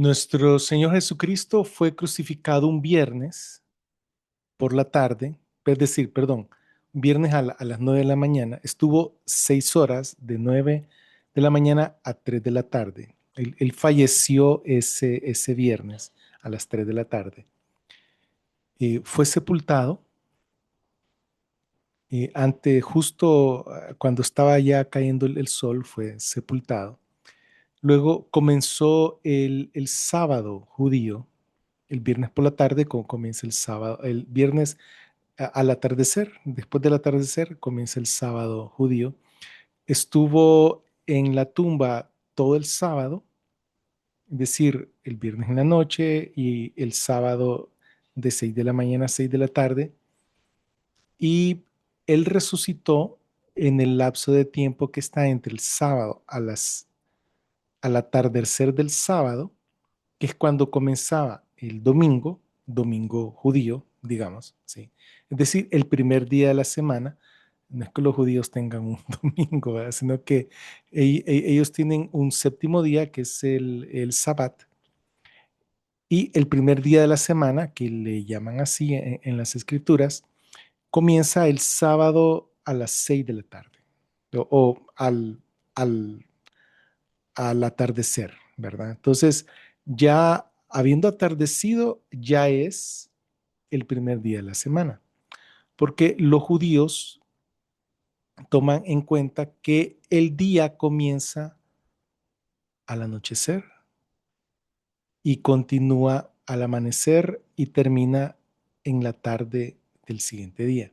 Nuestro Señor Jesucristo fue crucificado un viernes por la tarde, es decir, perdón, un viernes a las 9 de la mañana. Estuvo 6 horas de 9 de la mañana a 3 de la tarde. Él falleció ese viernes a las 3 de la tarde. Fue sepultado justo cuando estaba ya cayendo el sol, fue sepultado. Luego comenzó el sábado judío. El viernes por la tarde comienza el sábado. El viernes al atardecer, después del atardecer, comienza el sábado judío. Estuvo en la tumba todo el sábado, es decir, el viernes en la noche y el sábado de 6 de la mañana a 6 de la tarde. Y él resucitó en el lapso de tiempo que está entre el sábado al atardecer del sábado, que es cuando comenzaba el domingo, domingo judío, digamos, ¿sí? Es decir, el primer día de la semana. No es que los judíos tengan un domingo, ¿verdad? Sino que ellos tienen un séptimo día, que es el Sabbat, y el primer día de la semana, que le llaman así en las escrituras, comienza el sábado a las 6 de la tarde, o al, al atardecer, ¿verdad? Entonces, ya habiendo atardecido, ya es el primer día de la semana, porque los judíos toman en cuenta que el día comienza al anochecer y continúa al amanecer y termina en la tarde del siguiente día.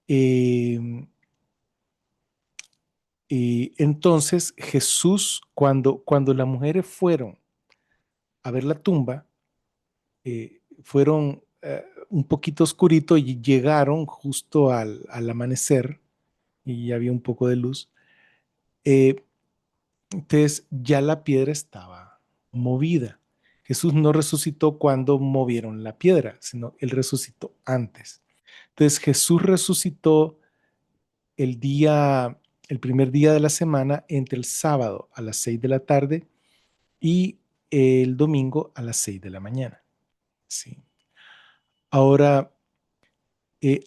Eh, y entonces Jesús, cuando las mujeres fueron a ver la tumba, fueron un poquito oscurito y llegaron justo al amanecer y había un poco de luz. Eh, entonces ya la piedra estaba movida. Jesús no resucitó cuando movieron la piedra, sino él resucitó antes. Entonces Jesús resucitó el día, el primer día de la semana, entre el sábado a las 6 de la tarde y el domingo a las 6 de la mañana. Sí. Ahora,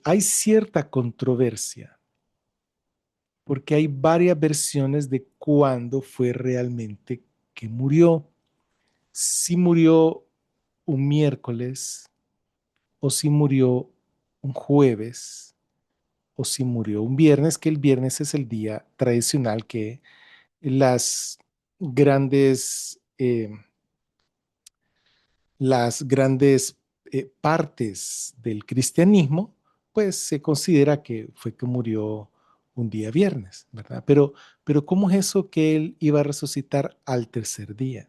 hay cierta controversia porque hay varias versiones de cuándo fue realmente que murió. Si murió un miércoles, o si murió un jueves, o si murió un viernes, que el viernes es el día tradicional que las grandes, partes del cristianismo, pues se considera que fue que murió un día viernes, ¿verdad? Pero ¿cómo es eso que él iba a resucitar al tercer día?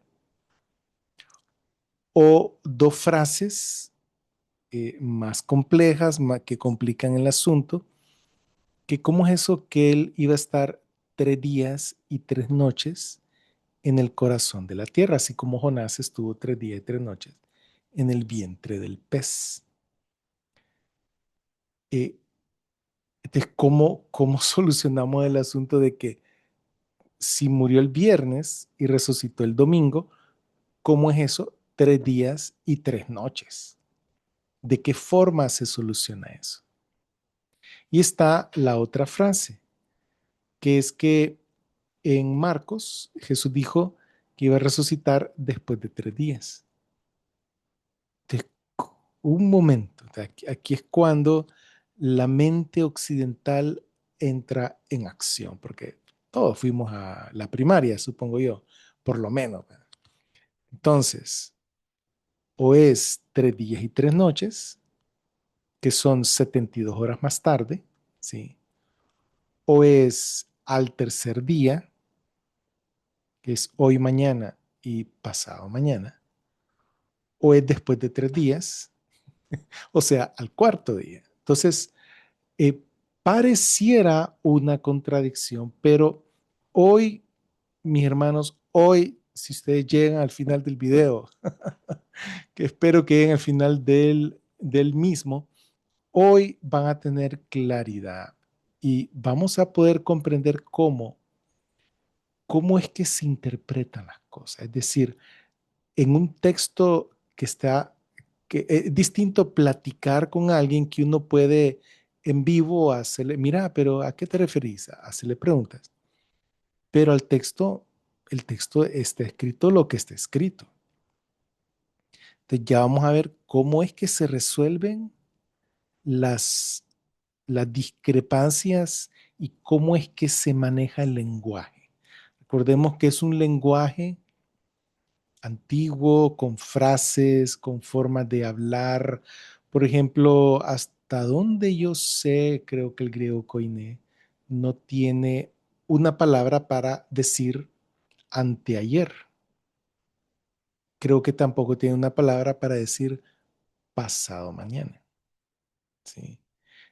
O dos frases más complejas, que complican el asunto, que cómo es eso que él iba a estar 3 días y 3 noches en el corazón de la tierra, así como Jonás estuvo 3 días y 3 noches en el vientre del pez. Eh, entonces, ¿cómo solucionamos el asunto de que si murió el viernes y resucitó el domingo, cómo es eso? 3 días y 3 noches. ¿De qué forma se soluciona eso? Y está la otra frase, que es que en Marcos Jesús dijo que iba a resucitar después de 3 días. Entonces, un momento, aquí es cuando la mente occidental entra en acción, porque todos fuimos a la primaria, supongo yo, por lo menos. Entonces, o es 3 días y 3 noches, que son 72 horas más tarde, ¿sí? O es al tercer día, que es hoy, mañana y pasado mañana, o es después de 3 días, o sea, al cuarto día. Entonces, eh, pareciera una contradicción, pero hoy, mis hermanos, hoy, si ustedes llegan al final del video, que espero que lleguen al final del mismo, hoy van a tener claridad y vamos a poder comprender cómo es que se interpretan las cosas. Es decir, en un texto que está, que es distinto platicar con alguien que uno puede en vivo hacerle, mira, pero ¿a qué te referís? Hacerle preguntas. Pero el texto está escrito lo que está escrito. Entonces ya vamos a ver cómo es que se resuelven las, las discrepancias y cómo es que se maneja el lenguaje. Recordemos que es un lenguaje antiguo, con frases, con formas de hablar. Por ejemplo, hasta donde yo sé, creo que el griego koiné no tiene una palabra para decir anteayer. Creo que tampoco tiene una palabra para decir pasado mañana. ¿Sí?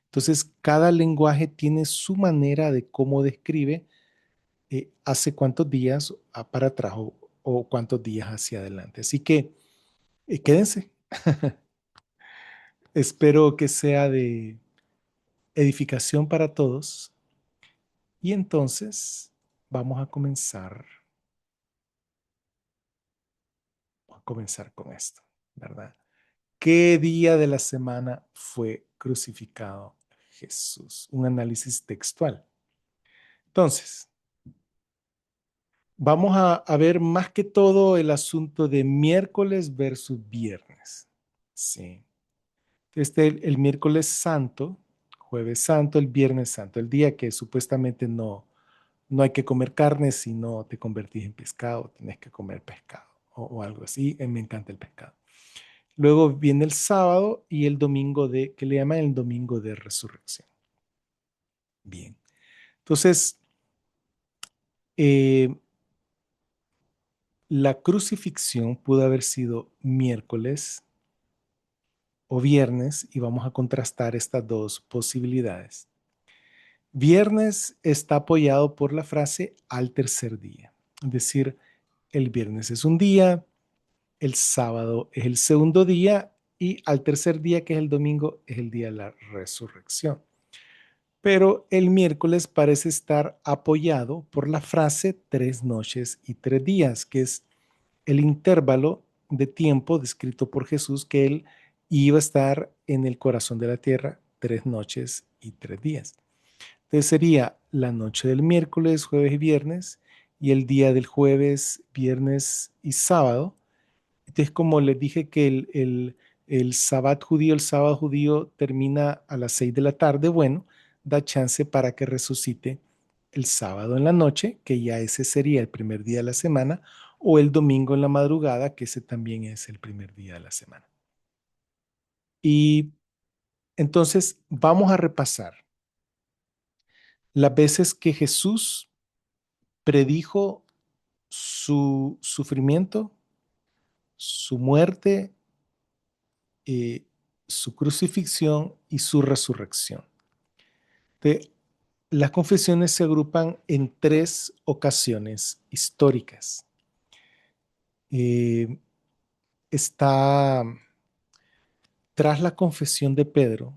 Entonces, cada lenguaje tiene su manera de cómo describe hace cuántos días para atrás o cuántos días hacia adelante. Así que quédense. Espero que sea de edificación para todos. Y entonces vamos a comenzar con esto, ¿verdad? ¿Qué día de la semana fue crucificado Jesús? Un análisis textual. Entonces, vamos a ver más que todo el asunto de miércoles versus viernes. Sí. El miércoles santo, jueves santo, el viernes santo, el día que supuestamente no hay que comer carne si no te convertís en pescado, tienes que comer pescado o algo así. Me encanta el pescado. Luego viene el sábado y el domingo que le llaman el domingo de resurrección. Bien. Entonces, eh, la crucifixión pudo haber sido miércoles o viernes y vamos a contrastar estas dos posibilidades. Viernes está apoyado por la frase al tercer día. Es decir, el viernes es un día, el sábado es el segundo día y al tercer día, que es el domingo, es el día de la resurrección. Pero el miércoles parece estar apoyado por la frase 3 noches y 3 días, que es el intervalo de tiempo descrito por Jesús que él iba a estar en el corazón de la tierra 3 noches y 3 días. Entonces sería la noche del miércoles, jueves y viernes y el día del jueves, viernes y sábado. Entonces, como les dije que el sábado judío termina a las 6 de la tarde, bueno, da chance para que resucite el sábado en la noche, que ya ese sería el primer día de la semana, o el domingo en la madrugada, que ese también es el primer día de la semana. Y entonces vamos a repasar las veces que Jesús predijo su sufrimiento, su muerte, eh, su crucifixión y su resurrección. De, las confesiones se agrupan en 3 ocasiones históricas. Eh, está tras la confesión de Pedro,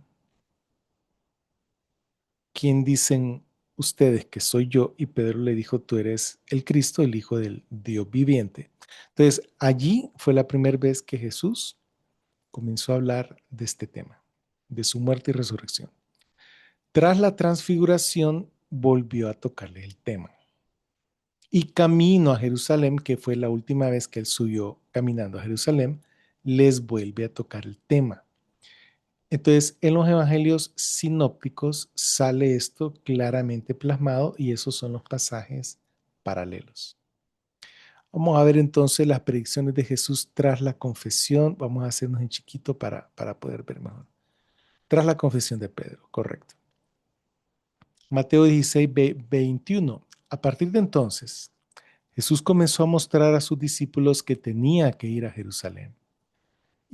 quien dicen ustedes que soy yo, y Pedro le dijo, tú eres el Cristo, el Hijo del Dios viviente. Entonces, allí fue la primera vez que Jesús comenzó a hablar de este tema, de su muerte y resurrección. Tras la transfiguración, volvió a tocarle el tema. Y camino a Jerusalén, que fue la última vez que él subió caminando a Jerusalén, les vuelve a tocar el tema. Entonces, en los evangelios sinópticos sale esto claramente plasmado y esos son los pasajes paralelos. Vamos a ver entonces las predicciones de Jesús tras la confesión. Vamos a hacernos en chiquito para poder ver mejor. Tras la confesión de Pedro, correcto. Mateo 16, 21. A partir de entonces, Jesús comenzó a mostrar a sus discípulos que tenía que ir a Jerusalén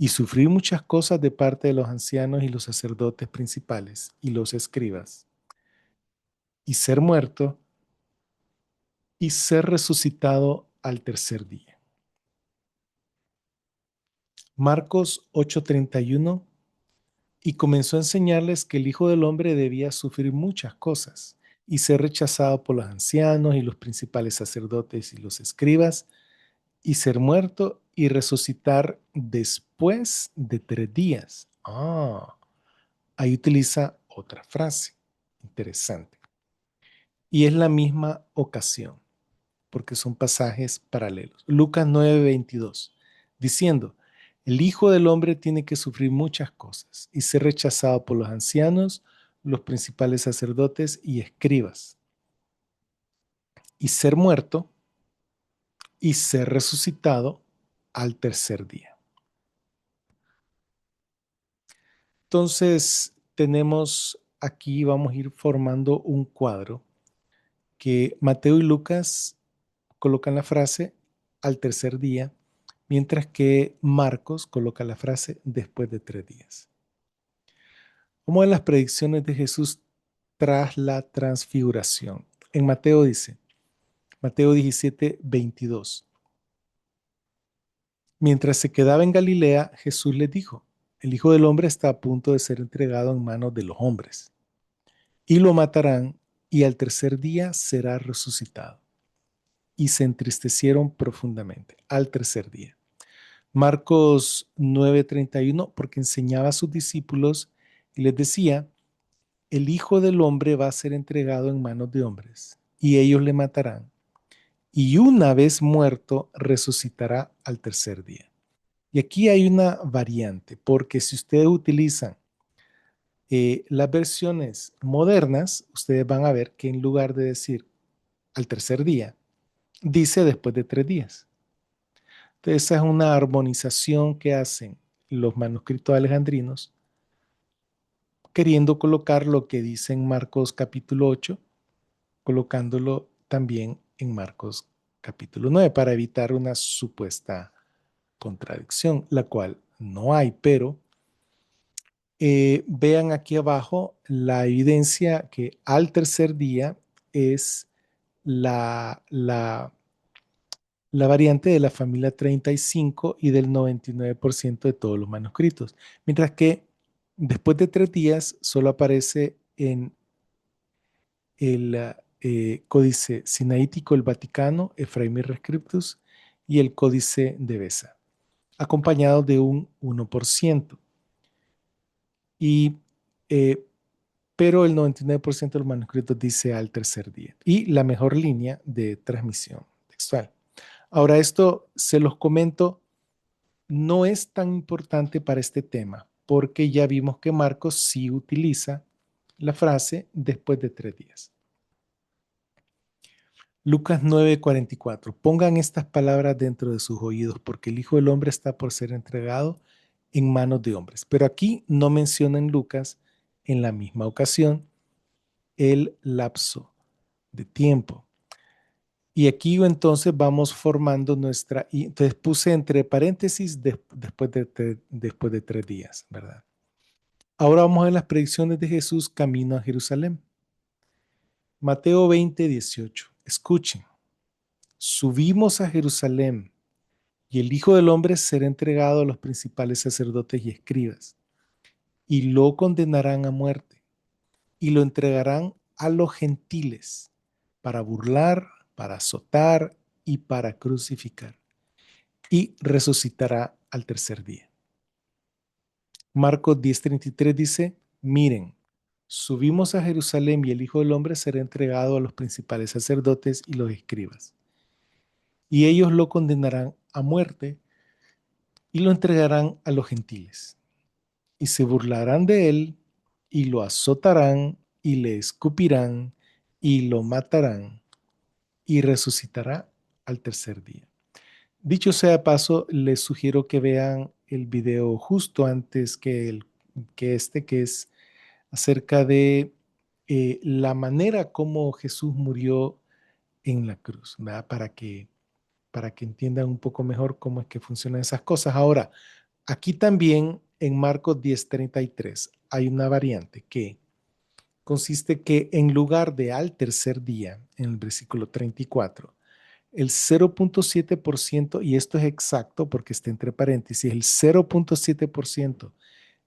y sufrir muchas cosas de parte de los ancianos y los sacerdotes principales y los escribas, y ser muerto y ser resucitado al tercer día. Marcos 8:31, y comenzó a enseñarles que el Hijo del Hombre debía sufrir muchas cosas y ser rechazado por los ancianos y los principales sacerdotes y los escribas, y ser muerto y resucitar después de 3 días. Ahí utiliza otra frase. Interesante. Y es la misma ocasión, porque son pasajes paralelos. Lucas 9:22, diciendo, el Hijo del Hombre tiene que sufrir muchas cosas y ser rechazado por los ancianos, los principales sacerdotes y escribas, y ser muerto y ser resucitado al tercer día. Entonces, tenemos aquí, vamos a ir formando un cuadro que Mateo y Lucas colocan la frase al tercer día, mientras que Marcos coloca la frase después de 3 días. Vamos a ver las predicciones de Jesús tras la transfiguración. En Mateo dice, Mateo 17:22. Mientras se quedaba en Galilea, Jesús les dijo, el Hijo del Hombre está a punto de ser entregado en manos de los hombres, y lo matarán, y al tercer día será resucitado. Y se entristecieron profundamente al tercer día. Marcos 9:31, porque enseñaba a sus discípulos y les decía, el Hijo del Hombre va a ser entregado en manos de hombres, y ellos le matarán, y una vez muerto, resucitará al tercer día. Y aquí hay una variante, porque si ustedes utilizan las versiones modernas, ustedes van a ver que en lugar de decir al tercer día, dice después de 3 días. Entonces, esa es una armonización que hacen los manuscritos alejandrinos, queriendo colocar lo que dice en Marcos capítulo 8, colocándolo también en Marcos capítulo 9, para evitar una supuesta contradicción, la cual no hay, pero vean aquí abajo la evidencia que al tercer día es la variante de la familia 35 y del 99% de todos los manuscritos, mientras que después de 3 días solo aparece en el Códice Sinaítico el Vaticano, Ephraemi Rescriptus y el Códice de Besa, acompañado de un 1%. Y, eh, pero el 99% de los manuscritos dice al tercer día. Y la mejor línea de transmisión textual. Ahora, esto se los comento, no es tan importante para este tema, porque ya vimos que Marcos sí utiliza la frase después de 3 días. Lucas 9:44. Pongan estas palabras dentro de sus oídos, porque el Hijo del Hombre está por ser entregado en manos de hombres. Pero aquí no menciona en Lucas, en la misma ocasión, el lapso de tiempo. Y aquí entonces vamos formando nuestra, y entonces puse entre paréntesis después de 3 días, ¿verdad? Ahora vamos a ver las predicciones de Jesús camino a Jerusalén. Mateo 20:18. Escuchen, subimos a Jerusalén y el Hijo del Hombre será entregado a los principales sacerdotes y escribas y lo condenarán a muerte y lo entregarán a los gentiles para burlar, para azotar y para crucificar, y resucitará al tercer día. Marcos 10:33 dice, miren, subimos a Jerusalén y el Hijo del Hombre será entregado a los principales sacerdotes y los escribas, y ellos lo condenarán a muerte y lo entregarán a los gentiles, y se burlarán de él y lo azotarán y le escupirán y lo matarán y resucitará al tercer día. Dicho sea de paso, les sugiero que vean el video justo antes que es acerca de la manera como Jesús murió en la cruz, ¿verdad? Para que entiendan un poco mejor cómo es que funcionan esas cosas. Ahora, aquí también en Marcos 10:33 hay una variante que consiste que en lugar de al tercer día, en el versículo 34, el 0.7%, y esto es exacto porque está entre paréntesis, el 0.7%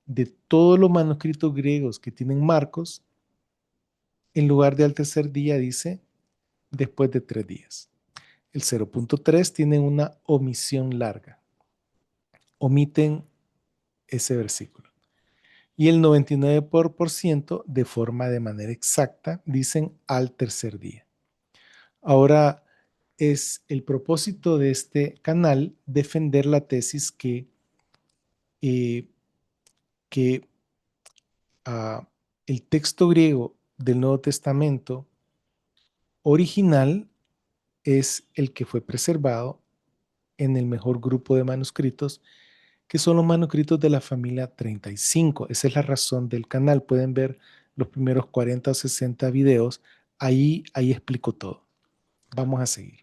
de todos los manuscritos griegos que tienen Marcos, en lugar de al tercer día dice después de 3 días. El 0.3 tiene una omisión larga. omiten ese versículo. Y el 99% de forma de manera exacta dicen al tercer día. Ahora es el propósito de este canal defender la tesis eh, que uh, el texto griego del Nuevo Testamento original es el que fue preservado en el mejor grupo de manuscritos, que son los manuscritos de la familia 35. Esa es la razón del canal. Pueden ver los primeros 40 o 60 videos. Ahí explico todo. Vamos a seguir.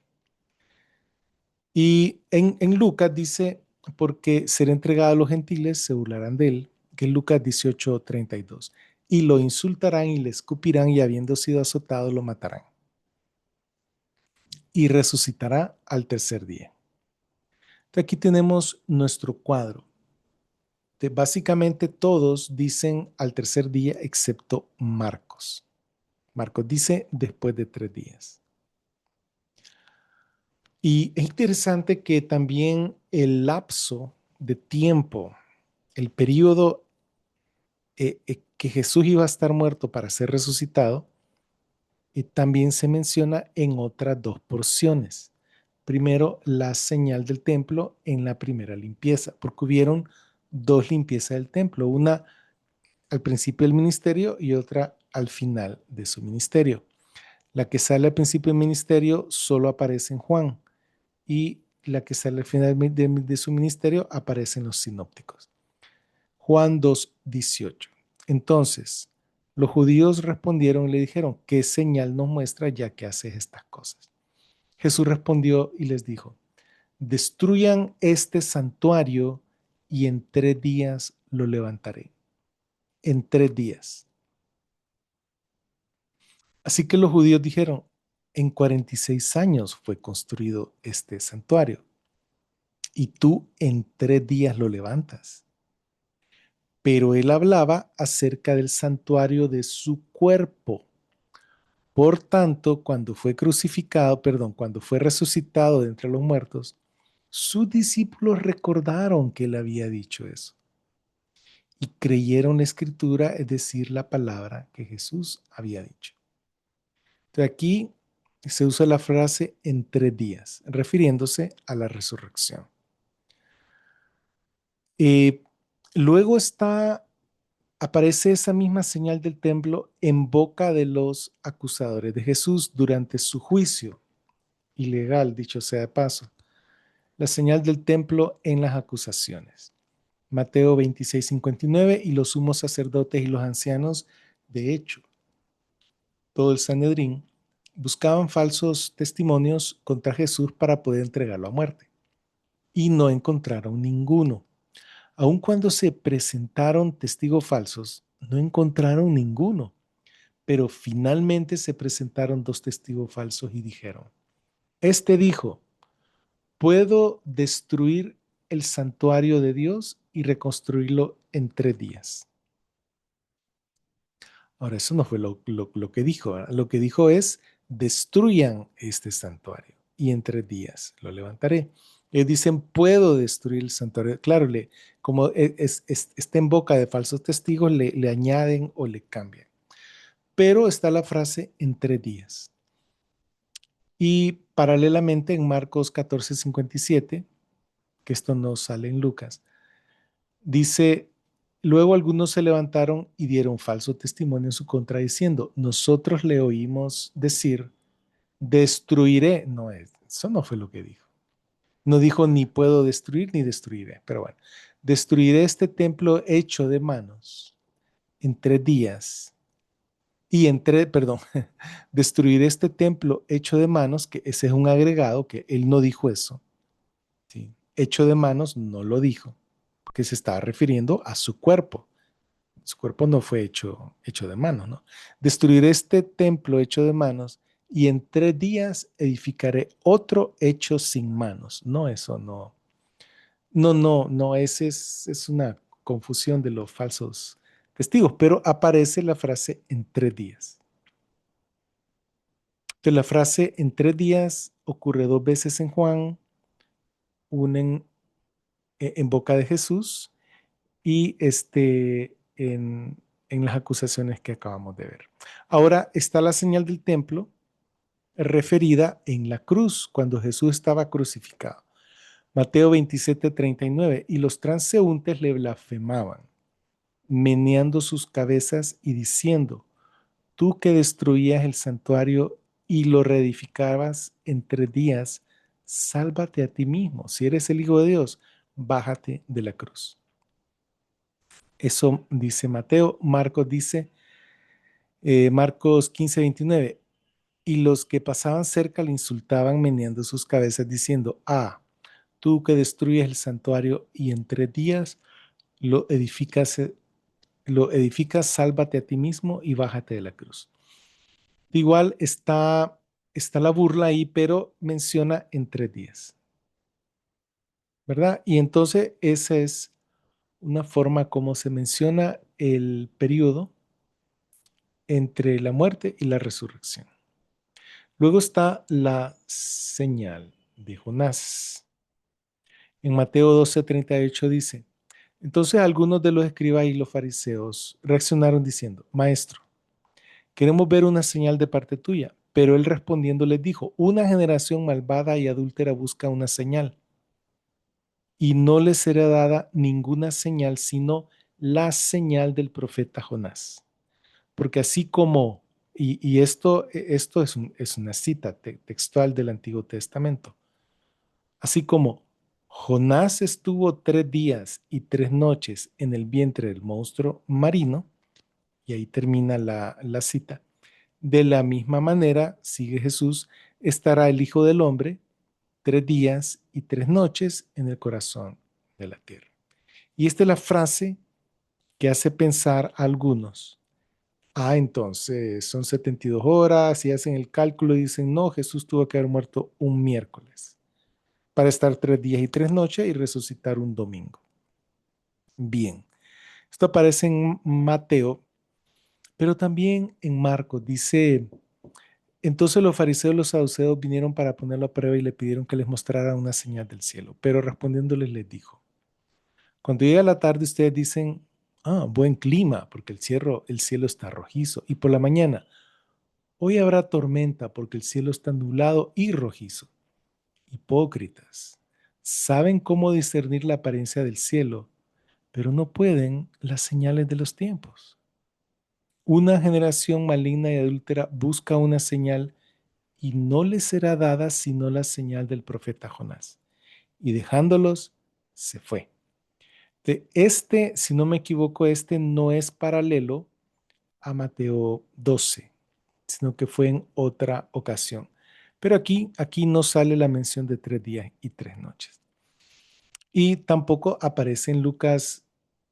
Y en Lucas dice, porque será entregado a los gentiles, se burlarán de él, que es Lucas 18:32. Y lo insultarán y le escupirán y habiendo sido azotado lo matarán. Y resucitará al tercer día. Entonces aquí tenemos nuestro cuadro. Básicamente todos dicen al tercer día excepto Marcos. Marcos dice después de 3 días. Y es interesante que también el lapso de tiempo, el periodo que Jesús iba a estar muerto para ser resucitado, también se menciona en otras dos porciones. Primero, la señal del templo en la primera limpieza, porque hubieron dos limpiezas del templo, una al principio del ministerio y otra al final de su ministerio. La que sale al principio del ministerio solo aparece en Juan y la que sale al final de su ministerio aparece en los sinópticos. Juan 2:18. Entonces, los judíos respondieron y le dijeron, ¿qué señal nos muestra ya que haces estas cosas? Jesús respondió y les dijo, destruyan este santuario y en 3 días lo levantaré. En 3 días. Así que los judíos dijeron, en 46 años fue construido este santuario y tú en 3 días lo levantas. Pero él hablaba acerca del santuario de su cuerpo. Por tanto, cuando fue crucificado, cuando fue resucitado de entre los muertos, sus discípulos recordaron que él había dicho eso y creyeron la escritura, es decir, la palabra que Jesús había dicho. Entonces aquí se usa la frase en 3 días, refiriéndose a la resurrección. Eh, luego aparece esa misma señal del templo en boca de los acusadores de Jesús durante su juicio, ilegal, dicho sea de paso. La señal del templo en las acusaciones. Mateo 26:59, y los sumos sacerdotes y los ancianos, de hecho, todo el Sanedrín, buscaban falsos testimonios contra Jesús para poder entregarlo a muerte. Y no encontraron ninguno. Aun cuando se presentaron testigos falsos, no encontraron ninguno. Pero finalmente se presentaron 2 testigos falsos y dijeron, este dijo, puedo destruir el santuario de Dios y reconstruirlo en 3 días. Ahora, eso no fue lo que dijo, ¿verdad? Lo que dijo es, destruyan este santuario y en 3 días lo levantaré. Ellos dicen, puedo destruir el santuario. Claro, como está en boca de falsos testigos, le añaden o le cambian. Pero está la frase en 3 días. Y paralelamente en Marcos 14:57, que esto no sale en Lucas, dice, luego algunos se levantaron y dieron falso testimonio en su contra diciendo, nosotros le oímos decir, destruiré. No, eso no fue lo que dijo. No dijo ni puedo destruir ni destruiré, pero bueno, destruiré este templo hecho de manos en 3 días. Y perdón, destruiré este templo hecho de manos, que ese es un agregado, que él no dijo eso. ¿Sí? Hecho de manos no lo dijo, porque se estaba refiriendo a su cuerpo. Su cuerpo no fue hecho de manos, ¿no? Destruiré este templo hecho de manos y en 3 días edificaré otro hecho sin manos. No, eso no. No, es una confusión de los falsos testigos, pero aparece la frase en 3 días. Entonces, la frase en 3 días ocurre 2 veces en Juan, una en boca de Jesús y en las acusaciones que acabamos de ver. Ahora está la señal del templo referida en la cruz, cuando Jesús estaba crucificado. Mateo 27:39, y los transeúntes le blasfemaban, meneando sus cabezas y diciendo, tú que destruías el santuario y lo reedificabas en 3 días, sálvate a ti mismo. Si eres el Hijo de Dios, bájate de la cruz. Eso dice Mateo. Marcos dice, Marcos 15:29, y los que pasaban cerca le insultaban meneando sus cabezas diciendo, tú que destruyes el santuario y en 3 días lo edificas, sálvate a ti mismo y bájate de la cruz. Igual está la burla ahí, pero menciona en 3 días, ¿verdad? Y entonces esa es una forma como se menciona el periodo entre la muerte y la resurrección. Luego está la señal de Jonás. En Mateo 12:38 dice, entonces algunos de los escribas y los fariseos reaccionaron diciendo, Maestro, queremos ver una señal de parte tuya. Pero él respondiendo les dijo, una generación malvada y adúltera busca una señal, y no les será dada ninguna señal, sino la señal del profeta Jonás. Porque así como, y esto es una cita textual del Antiguo Testamento, así como Jonás estuvo 3 días y 3 noches en el vientre del monstruo marino, y ahí termina la cita, de la misma manera, sigue Jesús, estará el Hijo del Hombre 3 días y 3 noches en el corazón de la tierra. Y esta es la frase que hace pensar a algunos. Entonces son 72 horas y hacen el cálculo y dicen, no, Jesús tuvo que haber muerto un miércoles para estar 3 días y 3 noches y resucitar un domingo. Bien, esto aparece en Mateo, pero también en Marcos. Dice, entonces los fariseos y los saduceos vinieron para ponerlo a prueba y le pidieron que les mostrara una señal del cielo. Pero respondiéndoles les dijo, cuando llega la tarde ustedes dicen, buen clima, porque el cielo está rojizo. Y por la mañana, hoy habrá tormenta porque el cielo está nublado y rojizo. Hipócritas, saben cómo discernir la apariencia del cielo, pero no pueden las señales de los tiempos. Una generación maligna y adúltera busca una señal y no les será dada sino la señal del profeta Jonás. Y dejándolos, se fue. Si no me equivoco, no es paralelo a Mateo 12, sino que fue en otra ocasión. Pero aquí no sale la mención de 3 días y 3 noches. Y tampoco aparece en Lucas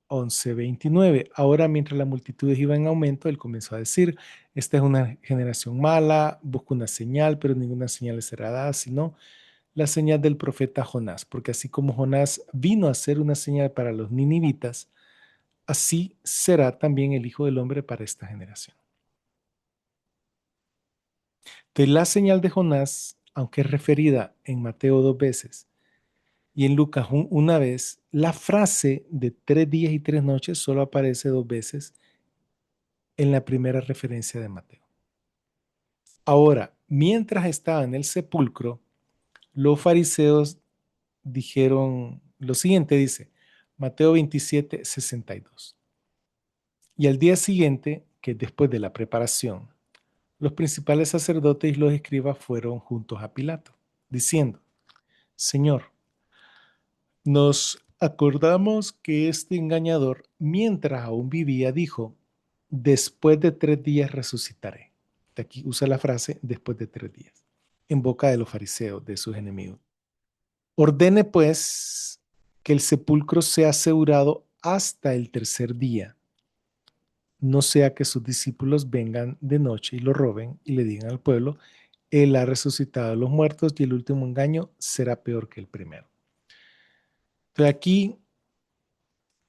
11:29. Ahora, mientras las multitudes iban en aumento, él comenzó a decir, esta es una generación mala, busca una señal, pero ninguna señal le será dada, sino la señal del profeta Jonás, porque así como Jonás vino a ser una señal para los ninivitas, así será también el Hijo del Hombre para esta generación. Entonces, la señal de Jonás, aunque es referida en Mateo 2 veces y en Lucas una vez, la frase de 3 días y 3 noches solo aparece 2 veces en la primera referencia de Mateo. Ahora, mientras estaba en el sepulcro, los fariseos dijeron lo siguiente, dice Mateo 27:62. Y al día siguiente, que después de la preparación, los principales sacerdotes y los escribas fueron juntos a Pilato, diciendo, Señor, nos acordamos que este engañador, mientras aún vivía, dijo, después de 3 días resucitaré. De aquí usa la frase, después de 3 días, en boca de los fariseos, de sus enemigos. Ordene pues que el sepulcro sea asegurado hasta el tercer día, no sea que sus discípulos vengan de noche y lo roben y le digan al pueblo, Él ha resucitado a los muertos y el último engaño será peor que el primero. Entonces aquí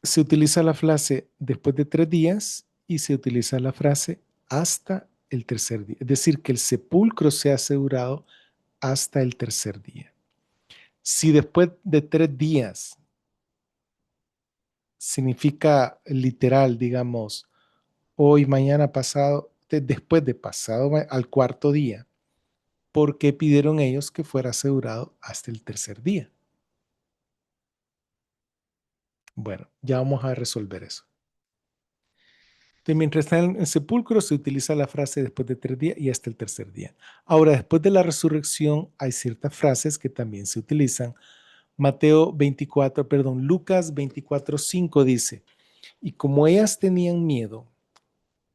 se utiliza la frase después de 3 días y se utiliza la frase hasta el tercer día. Es decir, que el sepulcro sea asegurado hasta el tercer día. Si después de 3 días significa literal, digamos, hoy, mañana, pasado, después de pasado al cuarto día. ¿Por qué pidieron ellos que fuera asegurado hasta el tercer día? Bueno, ya vamos a resolver eso. Entonces, mientras está en el sepulcro, se utiliza la frase después de 3 días y hasta el tercer día. Ahora, después de la resurrección, hay ciertas frases que también se utilizan. Lucas 24:5 dice, y como ellas tenían miedo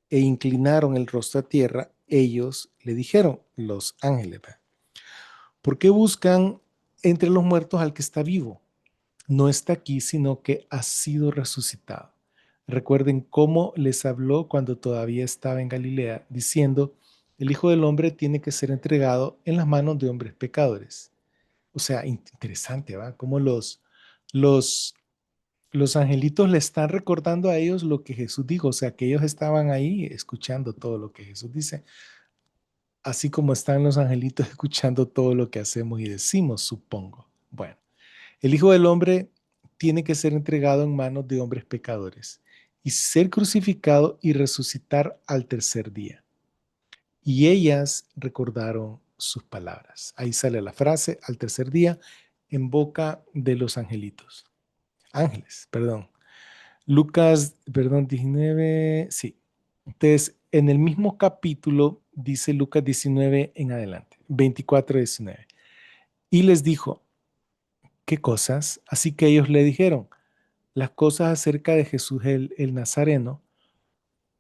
e inclinaron el rostro a tierra, ellos le dijeron, los ángeles, ¿por qué buscan entre los muertos al que está vivo? No está aquí, sino que ha sido resucitado. Recuerden cómo les habló cuando todavía estaba en Galilea, diciendo, el Hijo del Hombre tiene que ser entregado en las manos de hombres pecadores. O sea, interesante, ¿va? Cómo los, los angelitos le están recordando a ellos lo que Jesús dijo, o sea, que ellos estaban ahí escuchando todo lo que Jesús dice, así como están los angelitos escuchando todo lo que hacemos y decimos, supongo. Bueno. El Hijo del Hombre tiene que ser entregado en manos de hombres pecadores y ser crucificado y resucitar al tercer día. Y ellas recordaron sus palabras. Ahí sale la frase, al tercer día, en boca de los angelitos. Ángeles, perdón. Lucas, perdón, 19, sí. Entonces, en el mismo capítulo, dice Lucas 19 en adelante, 24:19. Y les dijo, ¿qué cosas? Así que ellos le dijeron, las cosas acerca de Jesús el Nazareno,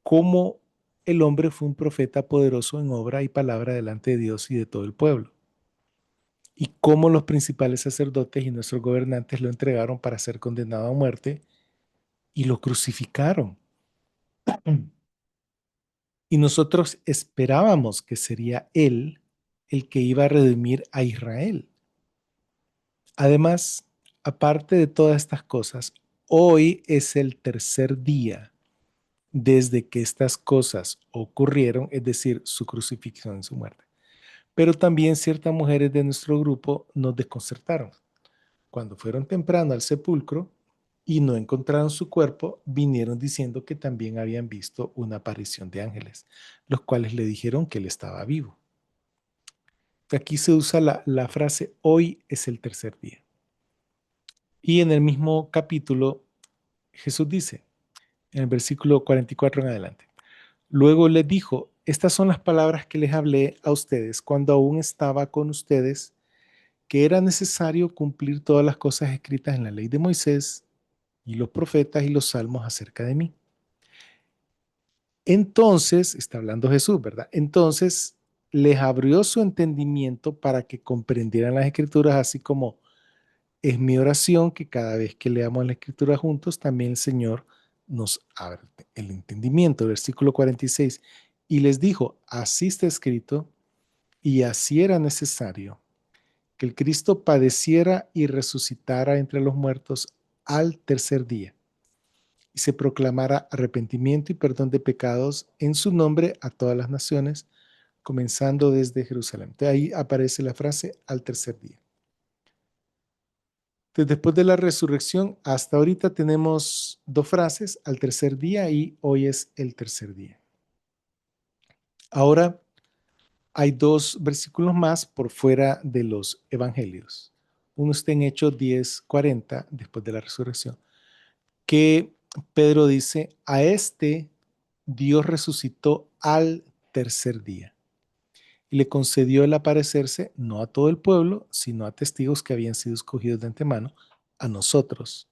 cómo el hombre fue un profeta poderoso en obra y palabra delante de Dios y de todo el pueblo, y cómo los principales sacerdotes y nuestros gobernantes lo entregaron para ser condenado a muerte y lo crucificaron. Y nosotros esperábamos que sería él el que iba a redimir a Israel. Además, aparte de todas estas cosas, hoy es el tercer día desde que estas cosas ocurrieron, es decir, su crucifixión y su muerte. Pero también ciertas mujeres de nuestro grupo nos desconcertaron. Cuando fueron temprano al sepulcro y no encontraron su cuerpo, vinieron diciendo que también habían visto una aparición de ángeles, los cuales le dijeron que él estaba vivo. Aquí se usa la frase hoy es el tercer día. Y en el mismo capítulo, Jesús dice, en el versículo 44 en adelante, luego les dijo, estas son las palabras que les hablé a ustedes cuando aún estaba con ustedes, que era necesario cumplir todas las cosas escritas en la ley de Moisés y los profetas y los salmos acerca de mí. Entonces, está hablando Jesús, ¿verdad? Entonces les abrió su entendimiento para que comprendieran las escrituras, así como es mi oración que cada vez que leamos la escritura juntos, también el Señor nos abre el entendimiento. Versículo 46. Y les dijo, así está escrito, y así era necesario, que el Cristo padeciera y resucitara entre los muertos al tercer día, y se proclamara arrepentimiento y perdón de pecados en su nombre a todas las naciones, comenzando desde Jerusalén. Entonces ahí aparece la frase al tercer día. Entonces, después de la resurrección, hasta ahorita tenemos dos frases, al tercer día y hoy es el tercer día. Ahora hay dos versículos más por fuera de los evangelios. Uno está en Hechos 10:40, después de la resurrección, que Pedro dice, a este Dios resucitó al tercer día y le concedió el aparecerse no a todo el pueblo, sino a testigos que habían sido escogidos de antemano, a nosotros,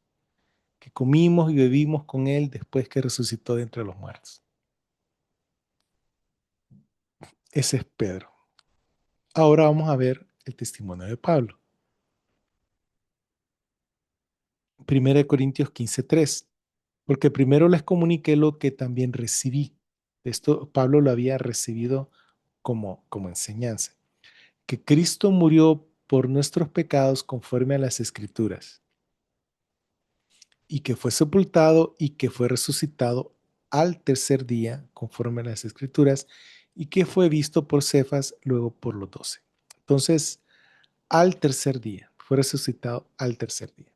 que comimos y bebimos con él después que resucitó de entre los muertos. Ese es Pedro. Ahora vamos a ver el testimonio de Pablo. 1 Corintios 15:3. Porque primero les comuniqué lo que también recibí. Esto Pablo lo había recibido como enseñanza. Que Cristo murió por nuestros pecados conforme a las Escrituras, y que fue sepultado y que fue resucitado al tercer día conforme a las Escrituras, y que fue visto por Cefas, luego por los 12. Entonces, al tercer día, fue resucitado al tercer día.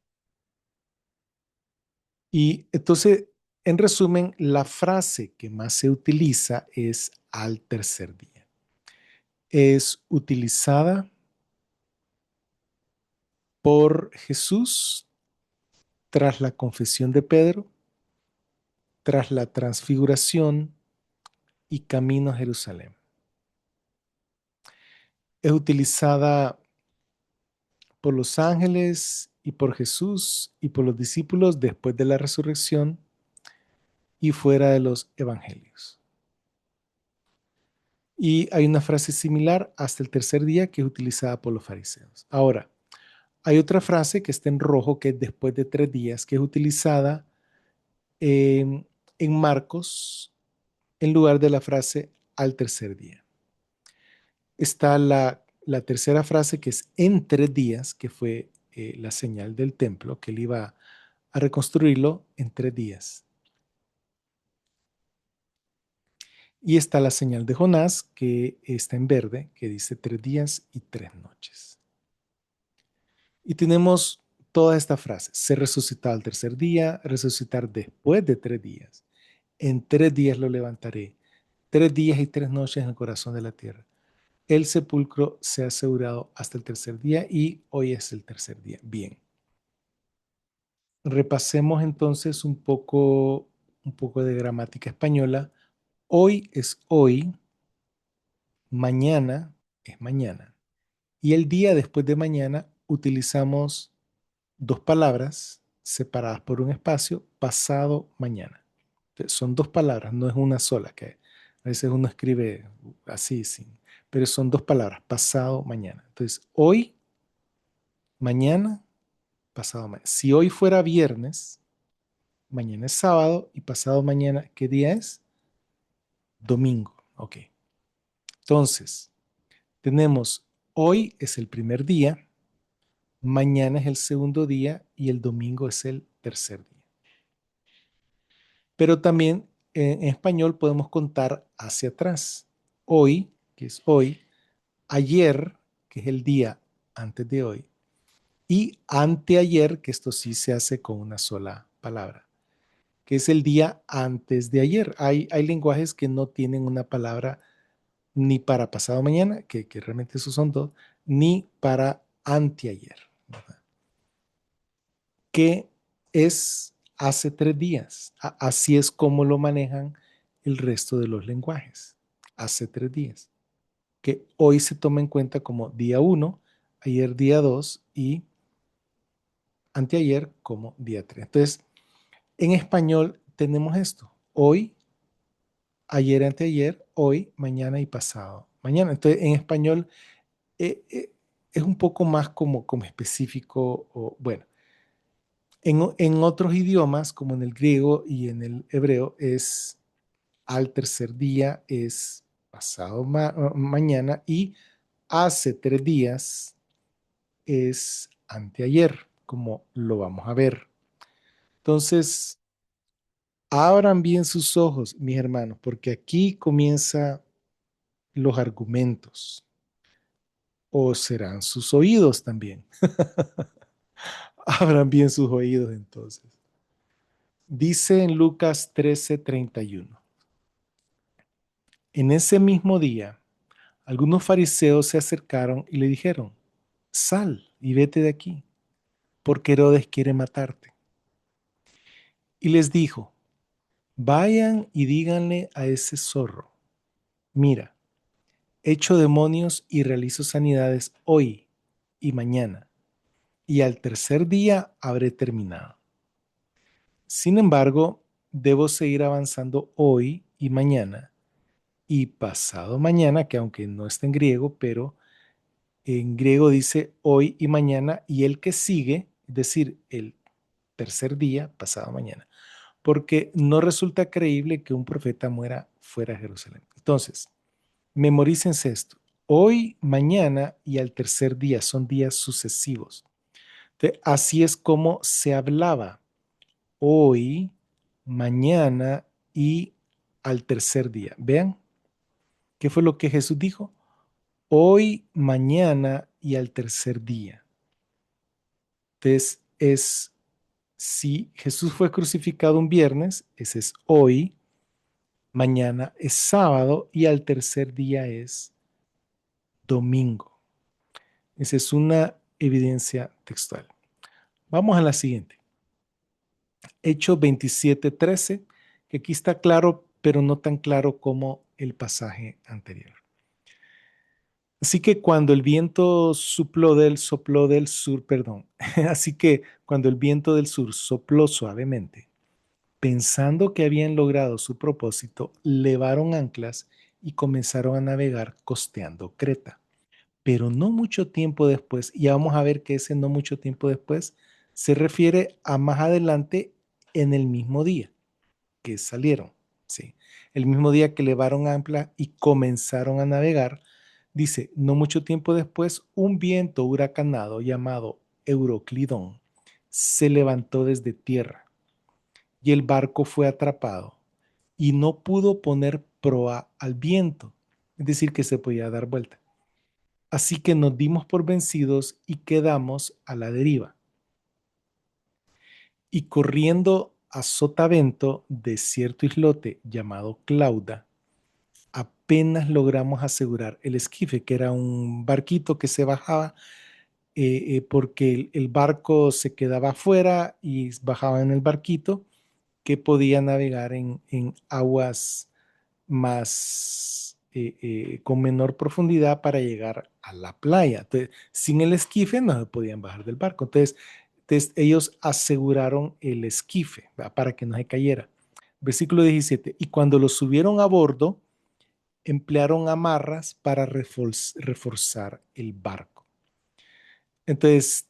Y entonces, en resumen, la frase que más se utiliza es al tercer día. Es utilizada por Jesús tras la confesión de Pedro, tras la transfiguración y camino a Jerusalén. Es utilizada por los ángeles y por Jesús y por los discípulos después de la resurrección y fuera de los evangelios. Y hay una frase similar hasta el tercer día que es utilizada por los fariseos. Ahora, hay otra frase que está en rojo que es después de 3 días, que es utilizada en Marcos en lugar de la frase al tercer día. Está la tercera frase que es en 3 días, que fue la señal del templo, que él iba a reconstruirlo en 3 días. Y está la señal de Jonás, que está en verde, que dice 3 días y 3 noches. Y tenemos toda esta frase: ser resucitado al tercer día, resucitar después de 3 días. En 3 días lo levantaré. 3 días y 3 noches en el corazón de la tierra. El sepulcro se ha asegurado hasta el tercer día y hoy es el tercer día. Bien, repasemos entonces un poco de gramática española. Hoy es hoy, mañana es mañana. Y el día después de mañana utilizamos dos palabras separadas por un espacio: pasado mañana. Entonces, son dos palabras, no es una sola, que a veces uno escribe así, sin, pero son dos palabras: pasado mañana. Entonces, hoy, mañana, pasado mañana. Si hoy fuera viernes, mañana es sábado y pasado mañana, ¿qué día es? Domingo. Ok. Entonces, tenemos hoy es el primer día, mañana es el segundo día y el domingo es el tercer día. Pero también en español podemos contar hacia atrás. Hoy, que es hoy, ayer, que es el día antes de hoy, y anteayer, que esto sí se hace con una sola palabra, que es el día antes de ayer. Hay lenguajes que no tienen una palabra ni para pasado mañana, que realmente esos son dos, ni para anteayer, ¿verdad? Que es hace 3 días. Así es como lo manejan el resto de los lenguajes. Hace 3 días. Que hoy se toma en cuenta como día 1, ayer día 2 y anteayer como día 3. Entonces, en español tenemos esto: hoy, ayer, anteayer, hoy, mañana y pasado mañana. Entonces, en español es un poco más como específico, o bueno, en otros idiomas, como en el griego y en el hebreo, es al tercer día, es pasado mañana, y hace 3 días es anteayer, como lo vamos a ver. Entonces, abran bien sus ojos, mis hermanos, porque aquí comienzan los argumentos, o serán sus oídos también. Abran bien sus oídos entonces. Dice en Lucas 13:31: en ese mismo día, algunos fariseos se acercaron y le dijeron: sal y vete de aquí, porque Herodes quiere matarte. Y les dijo: vayan y díganle a ese zorro: mira, echo demonios y realizo sanidades hoy y mañana, y al tercer día habré terminado. Sin embargo, debo seguir avanzando hoy y mañana y pasado mañana, que aunque no está en griego, pero en griego dice hoy y mañana, y el que sigue, es decir, el tercer día, pasado mañana, porque no resulta creíble que un profeta muera fuera de Jerusalén. Entonces, memorícense esto: hoy, mañana y al tercer día son días sucesivos. Entonces, así es como se hablaba: hoy, mañana y al tercer día. Vean, ¿qué fue lo que Jesús dijo? Hoy, mañana y al tercer día. Entonces, es Si Jesús fue crucificado un viernes, ese es hoy, mañana es sábado y al tercer día es domingo. Esa es una evidencia textual. Vamos a la siguiente. Hechos 27:13, que aquí está claro, pero no tan claro como el pasaje anterior. Así que cuando el viento sopló del sur, perdón, así que cuando el viento del sur sopló suavemente, pensando que habían logrado su propósito, levaron anclas y comenzaron a navegar costeando Creta. Pero no mucho tiempo después, y ya vamos a ver que ese no mucho tiempo después se refiere a más adelante en el mismo día que salieron, ¿sí? El mismo día que levaron ancla y comenzaron a navegar, dice, no mucho tiempo después, un viento huracanado llamado Euroclidón se levantó desde tierra y el barco fue atrapado y no pudo poner proa al viento, es decir, que se podía dar vuelta. Así que nos dimos por vencidos y quedamos a la deriva. Y corriendo a sotavento de cierto islote llamado Clauda, apenas logramos asegurar el esquife, que era un barquito que se bajaba porque el barco se quedaba afuera y bajaba en el barquito que podía navegar en aguas más con menor profundidad para llegar a la playa. Entonces, sin el esquife no se podían bajar del barco. Entonces ellos aseguraron el esquife, ¿verdad? Para que no se cayera. Versículo 17. Y cuando lo subieron a bordo, emplearon amarras para reforzar el barco. Entonces,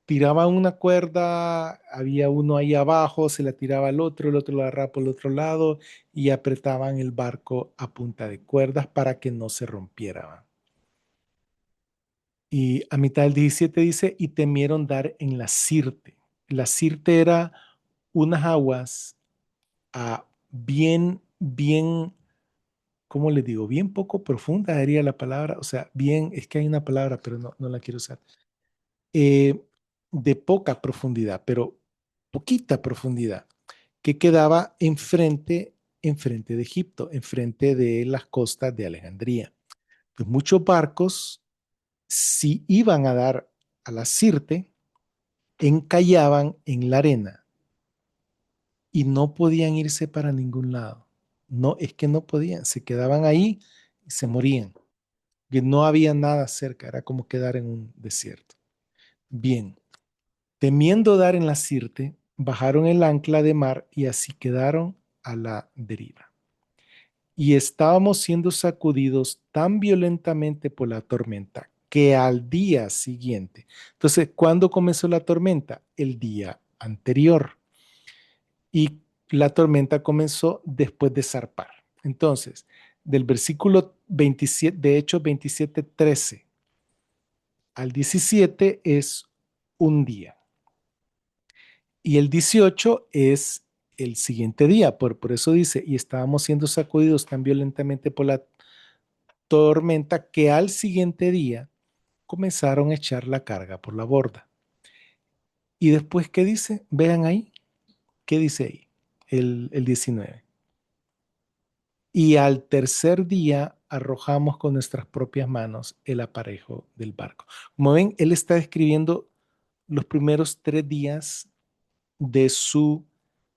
tiraban una cuerda, había uno ahí abajo, se la tiraba al otro, el otro la agarraba por el otro lado y apretaban el barco a punta de cuerdas para que no se rompiera. Y a mitad del 17 dice, y temieron dar en la Sirte. La Sirte era unas aguas bien, ¿cómo les digo? Bien poco profunda sería la palabra, o sea, bien, es que hay una palabra, pero no la quiero usar. eh, de poca profundidad, pero poquita profundidad, que quedaba enfrente de Egipto, enfrente de las costas de Alejandría. Pues muchos barcos, si iban a dar a la Sirte, encallaban en la arena y no podían irse para ningún lado. No, es que no podían, se quedaban ahí y se morían. Que no había nada cerca, era como quedar en un desierto. Bien, temiendo dar en la Sirte, bajaron el ancla de mar y así quedaron a la deriva. Y estábamos siendo sacudidos tan violentamente por la tormenta que al día siguiente, entonces, ¿cuándo comenzó la tormenta? El día anterior. Y la tormenta comenzó después de zarpar. Entonces, del versículo 27, de Hechos 27:13 al 17 es un día. Y el 18 es el siguiente día, por eso dice, y estábamos siendo sacudidos tan violentamente por la tormenta que al siguiente día comenzaron a echar la carga por la borda. Y después, ¿qué dice? Vean ahí, ¿qué dice ahí? El 19. Y al tercer día arrojamos con nuestras propias manos el aparejo del barco. Como ven, él está describiendo los primeros 3 días de su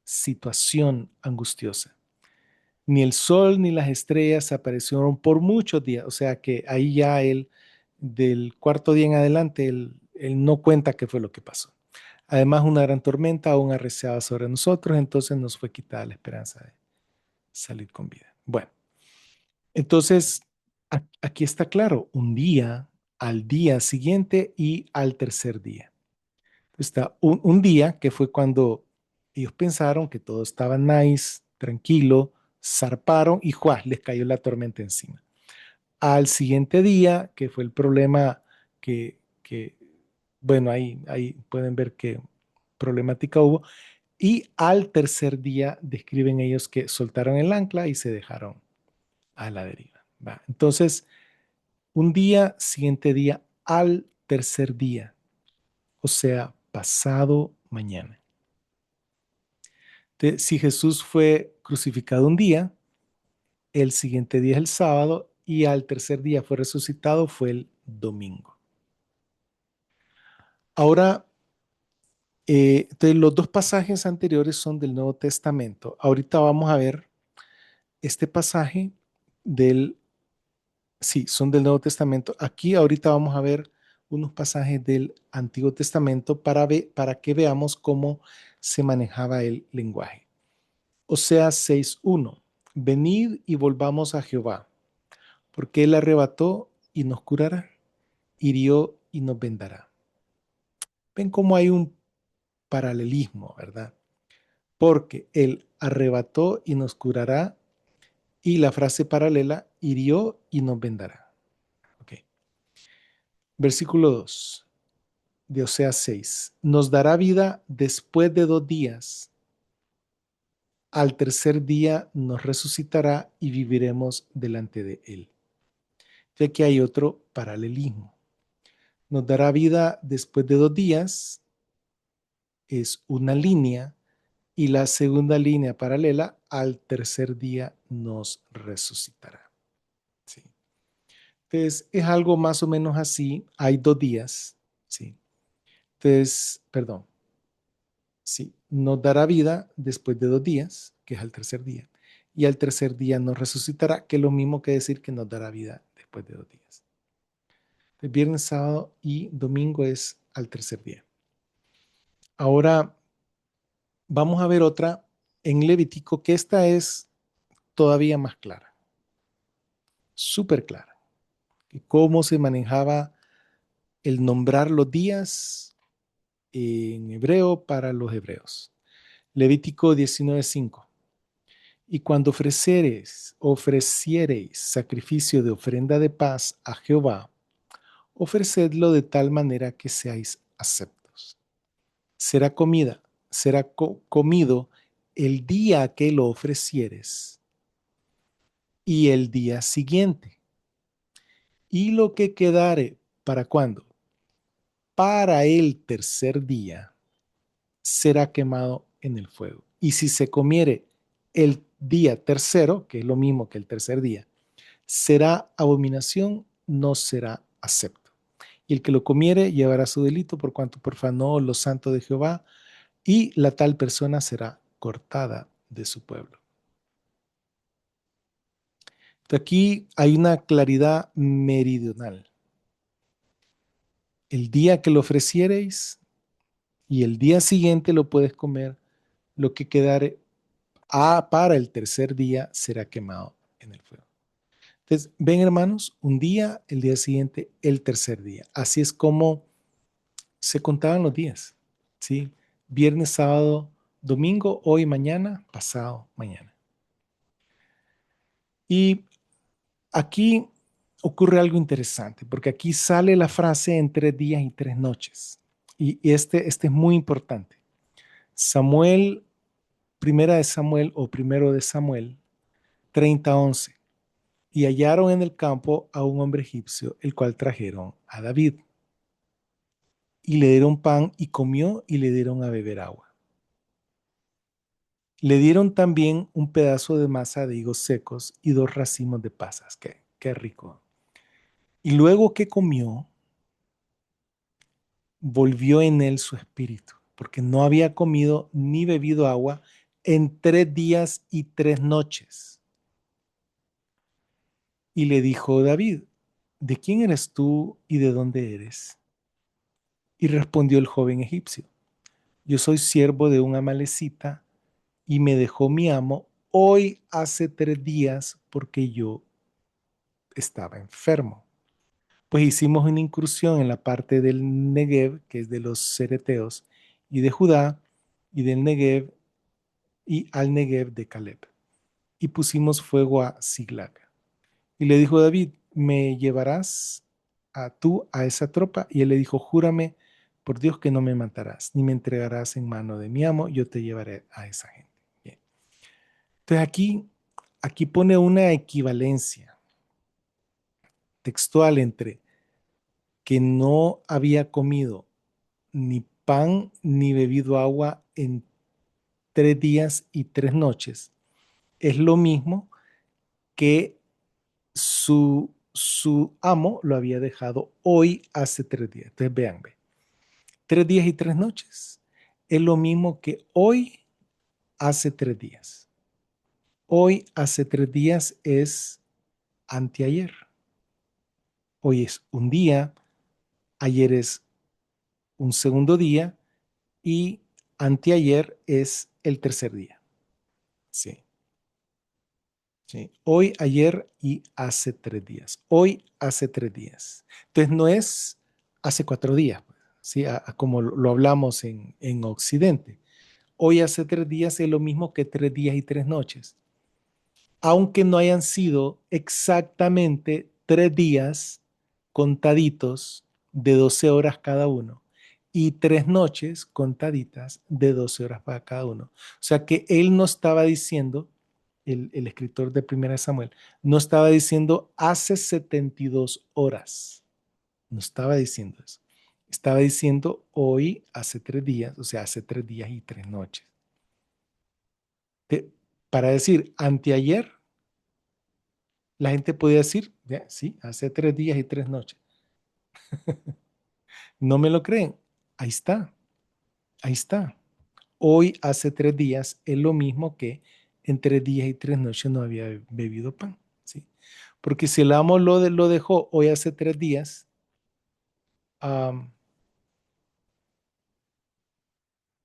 situación angustiosa. Ni el sol ni las estrellas aparecieron por muchos días, o sea que ahí ya él, del cuarto día en adelante, él no cuenta qué fue lo que pasó. Además, una gran tormenta aún arreciaba sobre nosotros, entonces nos fue quitada la esperanza de salir con vida. Bueno, entonces aquí está claro, un día, al día siguiente y al tercer día. Está un día que fue cuando ellos pensaron que todo estaba nice, tranquilo, zarparon y ¡juá! Les cayó la tormenta encima. Al siguiente día, que fue el problema que bueno, ahí pueden ver qué problemática hubo. Y al tercer día describen ellos que soltaron el ancla y se dejaron a la deriva. ¿Va? Entonces, un día, siguiente día, al tercer día, o sea, pasado mañana. Si Jesús fue crucificado un día, el siguiente día es el sábado y al tercer día fue resucitado, fue el domingo. Ahora, entonces los dos pasajes anteriores son del Nuevo Testamento. Ahorita vamos a ver este pasaje del, sí, son del Nuevo Testamento. Aquí ahorita vamos a ver unos pasajes del Antiguo Testamento para que veamos cómo se manejaba el lenguaje. Oseas 6:1. Venid y volvamos a Jehová, porque él arrebató y nos curará, hirió y nos vendará. Ven cómo hay un paralelismo, ¿verdad? Porque él arrebató y nos curará, y la frase paralela, hirió y nos vendará. Okay. Versículo 2 de Oseas 6. Nos dará vida después de 2 días. Al tercer día nos resucitará y viviremos delante de él. Ya que hay otro paralelismo. Nos dará vida después de 2 días, es una línea, y la segunda línea paralela, al tercer día nos resucitará. ¿Sí? Entonces, es algo más o menos así. Hay 2 días. ¿Sí? Entonces, perdón. Sí, nos dará vida después de 2 días, que es al tercer día. Y al tercer día nos resucitará, que es lo mismo que decir que nos dará vida después de 2 días. El viernes, sábado y domingo es al tercer día. Ahora vamos a ver otra en Levítico, que esta es todavía más clara, súper clara. Cómo se manejaba el nombrar los días en hebreo para los hebreos. Levítico 19:5. Y cuando ofreciereis sacrificio de ofrenda de paz a Jehová, ofrecedlo de tal manera que seáis aceptos. Será comida, será comido el día que lo ofrecieres y el día siguiente. Y lo que quedare, ¿para cuándo? Para el tercer día será quemado en el fuego. Y si se comiere el día tercero, que es lo mismo que el tercer día, será abominación, no será acepto. Y el que lo comiere llevará su delito por cuanto profanó lo santo de Jehová, y la tal persona será cortada de su pueblo. Entonces aquí hay una claridad meridional. El día que lo ofreciereis y el día siguiente lo puedes comer, lo que quedare para el tercer día será quemado en el fuego. Entonces, ven hermanos, un día, el día siguiente, el tercer día. Así es como se contaban los días, ¿sí? Viernes, sábado, domingo, hoy, mañana, pasado, mañana. Y aquí ocurre algo interesante, porque aquí sale la frase en 3 días y 3 noches. Y este es muy importante. Samuel, primera de Samuel o primero de Samuel, 30:11. Y hallaron en el campo a un hombre egipcio, el cual trajeron a David. Y le dieron pan y comió y le dieron a beber agua. Le dieron también un pedazo de masa de higos secos y 2 racimos de pasas. Qué rico. Y luego que comió, volvió en él su espíritu, porque no había comido ni bebido agua en 3 días y 3 noches. Y le dijo David, ¿de quién eres tú y de dónde eres? Y respondió el joven egipcio, yo soy siervo de un amalecita y me dejó mi amo hoy hace 3 días porque yo estaba enfermo. Pues hicimos una incursión en la parte del Negev, que es de los cereteos, y de Judá, y del Negev, y al Negev de Caleb. Y pusimos fuego a Siglag. Y le dijo David, ¿me llevarás tú a esa tropa? Y él le dijo, júrame por Dios que no me matarás, ni me entregarás en mano de mi amo, yo te llevaré a esa gente. Bien. Entonces aquí pone una equivalencia textual entre que no había comido ni pan ni bebido agua en 3 días y 3 noches es lo mismo que su amo lo había dejado hoy hace 3 días. Entonces vean, 3 días y 3 noches es lo mismo que hoy hace 3 días. Hoy hace 3 días es anteayer. Hoy es un día, ayer es un segundo día y anteayer es el tercer día. Sí, sí. Hoy, ayer y hace 3 días. Hoy hace 3 días. Entonces no es hace 4 días, ¿sí? Como lo hablamos en Occidente. Hoy hace 3 días es lo mismo que 3 días y 3 noches. Aunque no hayan sido exactamente 3 días contaditos de 12 horas cada uno y 3 noches contaditas de 12 horas para cada uno. O sea que él no estaba diciendo, el escritor de Primera de Samuel, no estaba diciendo hace 72 horas. No estaba diciendo eso. Estaba diciendo hoy hace 3 días, o sea, hace 3 días y 3 noches. Te- para decir anteayer, la gente podía decir, "Ya, sí, hace 3 días y 3 noches. ¿No me lo creen? Ahí está, ahí está. Hoy hace 3 días es lo mismo que en 3 días y 3 noches no había bebido pan, ¿sí? Porque si el amo lo dejó hoy hace 3 días, am,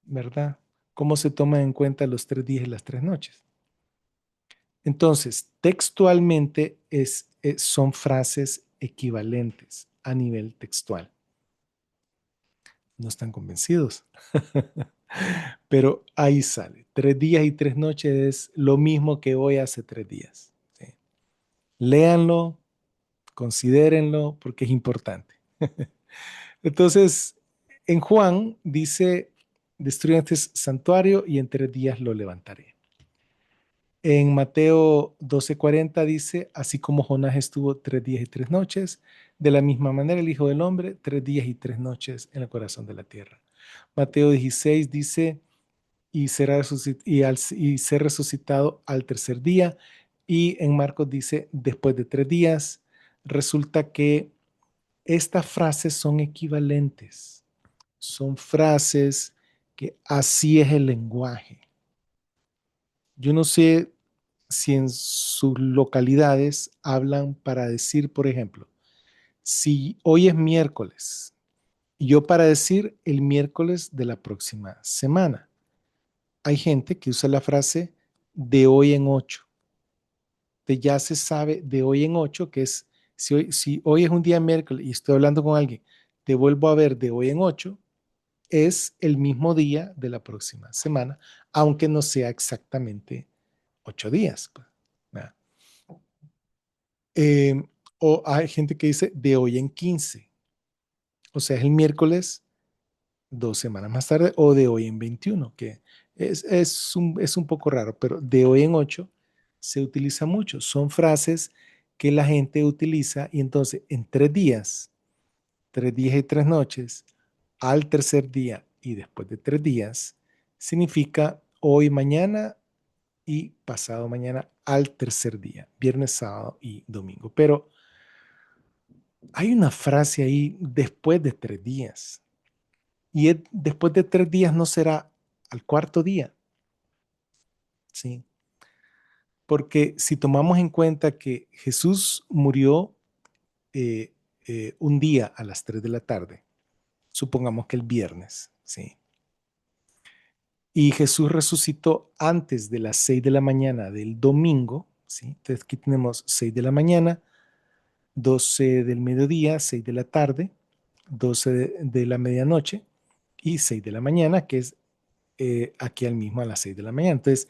¿verdad? ¿Cómo se toman en cuenta los 3 días y las 3 noches? Entonces, textualmente son frases equivalentes a nivel textual. No están convencidos. Pero ahí sale. 3 días y 3 noches es lo mismo que hoy hace 3 días. ¿Sí? Léanlo, considérenlo, porque es importante. Entonces, en Juan dice, destruyan este santuario y en 3 días lo levantaré. En Mateo 12:40 dice, así como Jonás estuvo 3 días y 3 noches, de la misma manera el Hijo del Hombre, 3 días y 3 noches en el corazón de la tierra. Mateo 16 dice, y ser resucitado al tercer día. Y en Marcos dice, después de 3 días, resulta que estas frases son equivalentes. Son frases que así es el lenguaje. Yo no sé si en sus localidades hablan para decir, por ejemplo, si hoy es miércoles, yo para decir el miércoles de la próxima semana. Hay gente que usa la frase de hoy en 8. Ya se sabe de hoy en 8, que es, si hoy es un día miércoles y estoy hablando con alguien, te vuelvo a ver de hoy en 8, es el mismo día de la próxima semana, aunque no sea exactamente 8 días. Pues, ¿verdad? Eh, o hay gente que dice de hoy en 15, o sea, es el miércoles 2 semanas más tarde, o de hoy en 21, que es un poco raro, pero de hoy en 8 se utiliza mucho. Son frases que la gente utiliza y entonces en 3 días, 3 días y 3 noches, al tercer día y después de 3 días, significa hoy, mañana y pasado mañana al tercer día, viernes, sábado y domingo. Pero hay una frase ahí después de 3 días. Y después de 3 días no será al cuarto día, ¿sí? Porque si tomamos en cuenta que Jesús murió eh, un día a las 3 de la tarde, supongamos que el viernes, ¿sí? Y Jesús resucitó antes de las 6 de la mañana del domingo, ¿sí? Entonces aquí tenemos 6 de la mañana, 12 del mediodía, 6 de la tarde, 12 de la medianoche y 6 de la mañana, que es aquí al mismo a las 6 de la mañana. Entonces,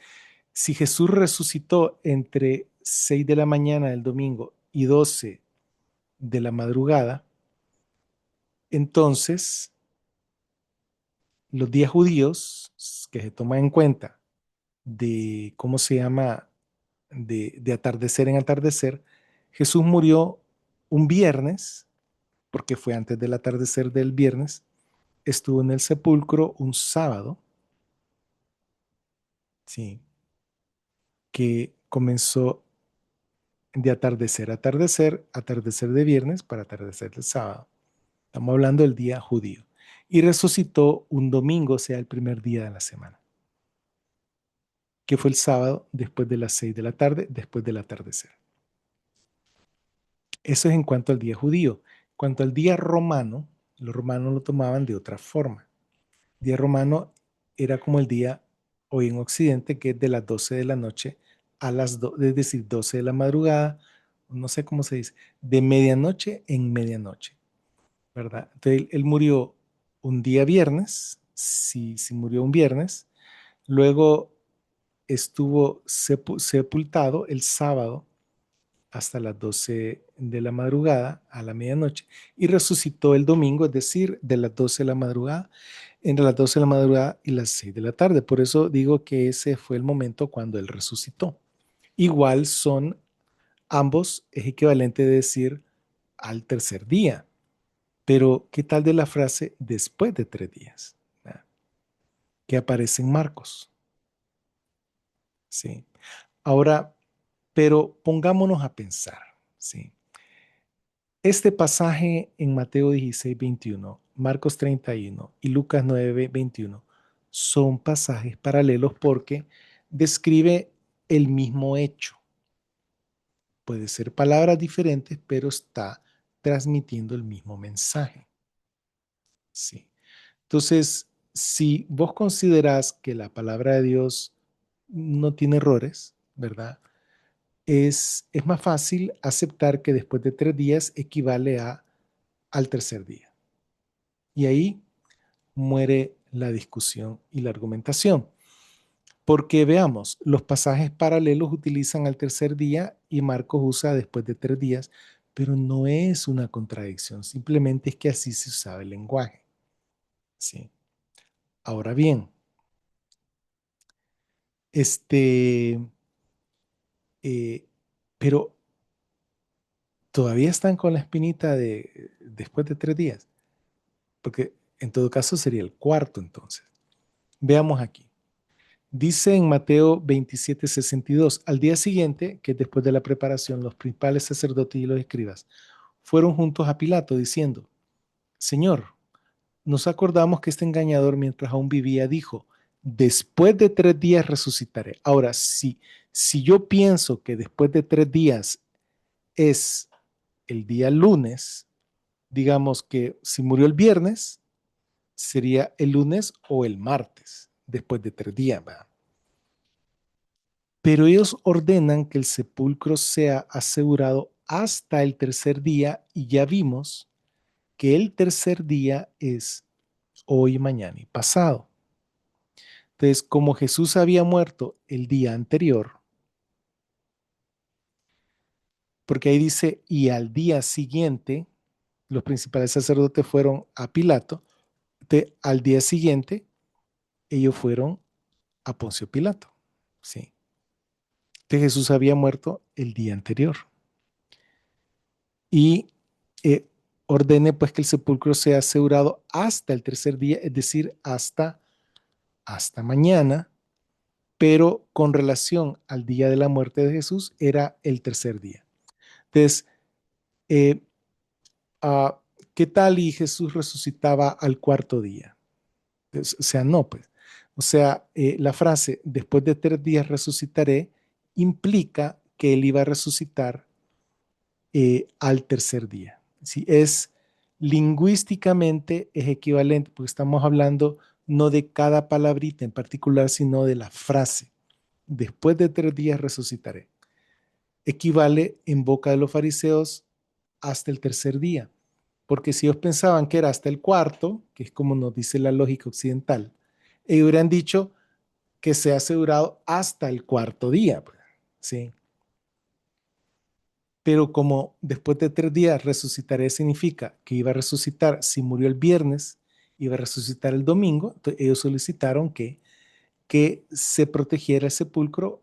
si Jesús resucitó entre 6 de la mañana del domingo y 12 de la madrugada, entonces los días judíos que se toman en cuenta de, ¿cómo se llama? De atardecer en atardecer, Jesús murió un viernes, porque fue antes del atardecer del viernes, estuvo en el sepulcro un sábado sí, que comenzó de atardecer a atardecer, atardecer de viernes para atardecer del sábado. Estamos hablando del día judío. Y resucitó un domingo, o sea, el primer día de la semana, que fue el sábado después de las 6 de la tarde, después del atardecer. Eso es en cuanto al día judío. En cuanto al día romano, los romanos lo tomaban de otra forma. El día romano era como el día hoy en Occidente, que es de las 12 de la noche a las 2, es decir, 12 de la madrugada, no sé cómo se dice, de medianoche en medianoche, ¿verdad? Entonces él murió un día viernes, si murió un viernes, luego estuvo sepultado el sábado hasta las 12 de la madrugada a la medianoche y resucitó el domingo, es decir, de las 12 de la madrugada, entre las 12 de la madrugada y las 6 de la tarde. Por eso digo que ese fue el momento cuando él resucitó. Igual son ambos, es equivalente de decir al tercer día. Pero, ¿qué tal de la frase después de 3 días? ¿Verdad? Que aparece en Marcos. ¿Sí? Ahora, pero pongámonos a pensar. ¿Sí? Este pasaje en Mateo 16:21, Marcos 31 y Lucas 9:21 son pasajes paralelos porque describe el mismo hecho. Puede ser palabras diferentes, pero está transmitiendo el mismo mensaje. Sí. Entonces, si vos considerás que la palabra de Dios no tiene errores, ¿verdad? Es más fácil aceptar que después de 3 días equivale al tercer día. Y ahí muere la discusión y la argumentación. Porque veamos, los pasajes paralelos utilizan al tercer día y Marcos usa después de 3 días, pero no es una contradicción, simplemente es que así se usaba el lenguaje. ¿Sí? Ahora bien, este, eh, pero todavía están con la espinita de después de 3 días, porque en todo caso sería el cuarto entonces. Veamos aquí. Dice en Mateo 27:62, al día siguiente, que después de la preparación, los principales sacerdotes y los escribas fueron juntos a Pilato diciendo, Señor, nos acordamos que este engañador mientras aún vivía dijo, después de 3 días resucitaré. Ahora, si yo pienso que después de 3 días es el día lunes, digamos que si murió el viernes, sería el lunes o el martes, después de 3 días, ¿verdad? Pero ellos ordenan que el sepulcro sea asegurado hasta el tercer día y ya vimos que el tercer día es hoy, mañana y pasado. Entonces, como Jesús había muerto el día anterior, porque ahí dice, y al día siguiente, los principales sacerdotes fueron a Pilato, al día siguiente, ellos fueron a Poncio Pilato. Sí. Entonces Jesús había muerto el día anterior. Y eh, ordene pues que el sepulcro sea asegurado hasta el tercer día, es decir, hasta mañana, pero con relación al día de la muerte de Jesús era el tercer día. Entonces, eh, uh, ¿qué tal y Jesús resucitaba al cuarto día? Entonces, o sea, no, pues. O sea, la frase, después de 3 días resucitaré, implica que él iba a resucitar al tercer día. ¿Sí? Lingüísticamente es equivalente, porque estamos hablando no de cada palabrita en particular, sino de la frase. Después de 3 días resucitaré. Equivale en boca de los fariseos hasta el tercer día. Porque si ellos pensaban que era hasta el cuarto, que es como nos dice la lógica occidental, ellos hubieran dicho que se ha asegurado hasta el cuarto día. Pues, ¿sí? Pero como después de 3 días resucitaré significa que iba a resucitar, si murió el viernes, iba a resucitar el domingo, entonces ellos solicitaron que se protegiera el sepulcro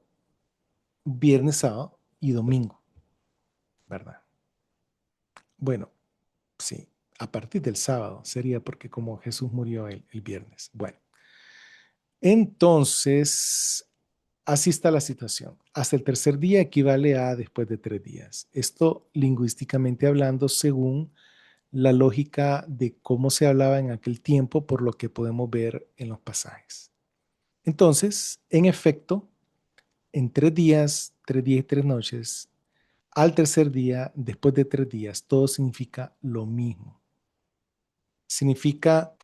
viernes, sábado y domingo, ¿verdad? Bueno, sí, a partir del sábado sería porque como Jesús murió el viernes. Bueno, entonces, así está la situación. Hasta el tercer día equivale a después de 3 días. Esto lingüísticamente hablando, según la lógica de cómo se hablaba en aquel tiempo, por lo que podemos ver en los pasajes. Entonces, en efecto, en 3 días, 3 días y 3 noches, al tercer día, después de 3 días, todo significa lo mismo. Significa,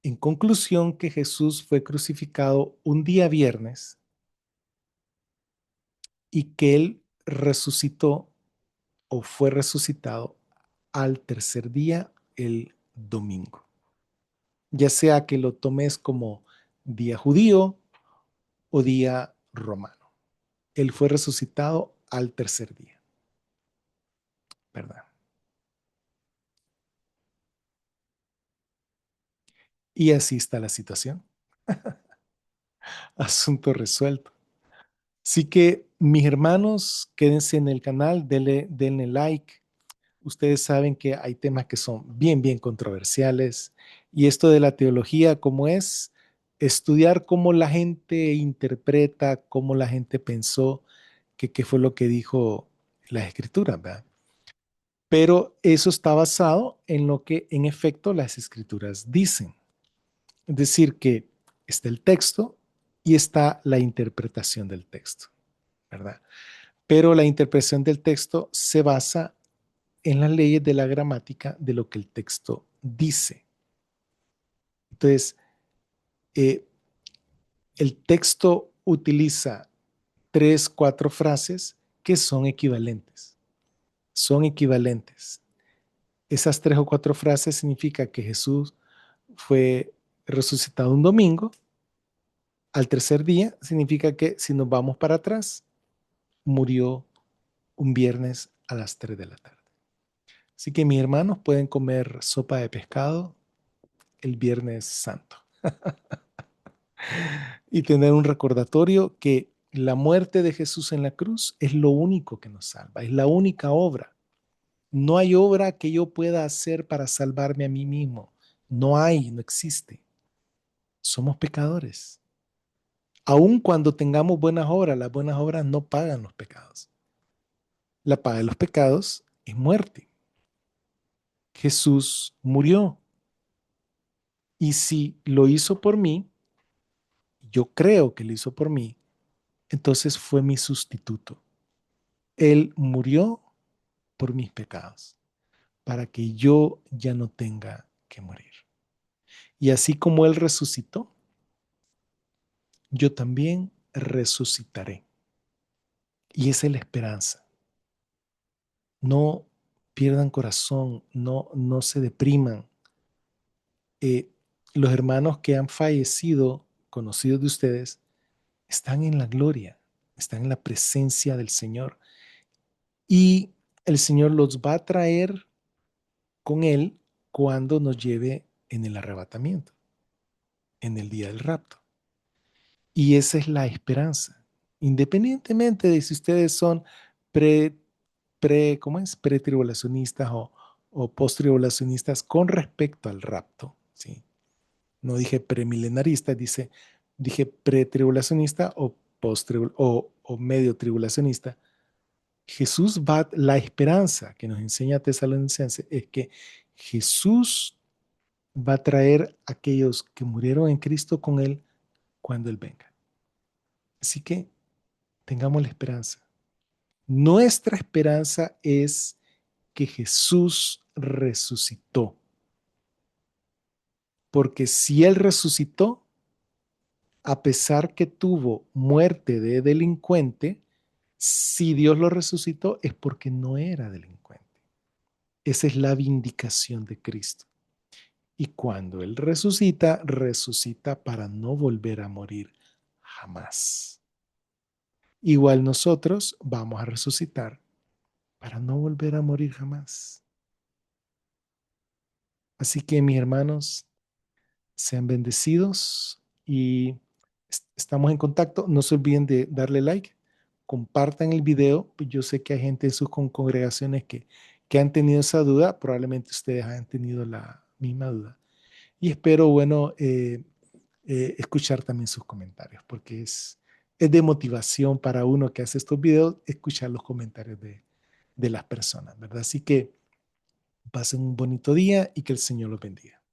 en conclusión, que Jesús fue crucificado un día viernes y que Él resucitó o fue resucitado al tercer día, el domingo. Ya sea que lo tomes como día judío o día romano. Él fue resucitado al tercer día, ¿verdad? Y así está la situación. Asunto resuelto. Así que, mis hermanos, quédense en el canal, denle like. Ustedes saben que hay temas que son bien, bien controversiales. Y esto de la teología, ¿cómo es? Estudiar cómo la gente interpreta, cómo la gente pensó, que qué fue lo que dijo la escritura, ¿verdad? Pero eso está basado en lo que en efecto las escrituras dicen. Es decir, que está el texto y está la interpretación del texto, ¿verdad? Pero la interpretación del texto se basa en las leyes de la gramática de lo que el texto dice. Entonces, eh, el texto utiliza 3, 4 frases que son equivalentes. Son equivalentes. Esas 3 o 4 frases significa que Jesús fue resucitado un domingo. Al tercer día significa que si nos vamos para atrás, murió un viernes a las 3 de la tarde. Así que mis hermanos pueden comer sopa de pescado el Viernes Santo y tener un recordatorio que la muerte de Jesús en la cruz es lo único que nos salva, es la única obra. No hay obra que yo pueda hacer para salvarme a mí mismo. No hay, no existe. Somos pecadores. Aun cuando tengamos buenas obras, las buenas obras no pagan los pecados. La paga de los pecados es muerte. Jesús murió. Y si lo hizo por mí, yo creo que lo hizo por mí, entonces fue mi sustituto. Él murió por mis pecados, para que yo ya no tenga que morir. Y así como Él resucitó, yo también resucitaré. Y esa es la esperanza. No pierdan corazón, no se depriman. Eh, los hermanos que han fallecido, conocidos de ustedes, están en la gloria, están en la presencia del Señor. Y el Señor los va a traer con Él cuando nos lleve en el arrebatamiento, en el día del rapto. Y esa es la esperanza. Independientemente de si ustedes son pre, ¿cómo es? Pretribulacionistas o posttribulacionistas con respecto al rapto, ¿sí? No dije premilenarista, dije pretribulacionista o medio tribulacionista. Jesús va, la esperanza que nos enseña Tesalonicenses es que Jesús va a traer a aquellos que murieron en Cristo con Él cuando Él venga. Así que tengamos la esperanza. Nuestra esperanza es que Jesús resucitó. Porque si Él resucitó, a pesar que tuvo muerte de delincuente, si Dios lo resucitó es porque no era delincuente. Esa es la vindicación de Cristo. Y cuando Él resucita, resucita para no volver a morir jamás. Igual nosotros vamos a resucitar para no volver a morir jamás. Así que mis hermanos, sean bendecidos y estamos en contacto. No se olviden de darle like, compartan el video. Yo sé que hay gente en sus congregaciones que han tenido esa duda. Probablemente ustedes han tenido la misma duda. Y espero, bueno, escuchar también sus comentarios, porque es de motivación para uno que hace estos videos escuchar los comentarios de las personas, ¿verdad? Así que pasen un bonito día y que el Señor los bendiga.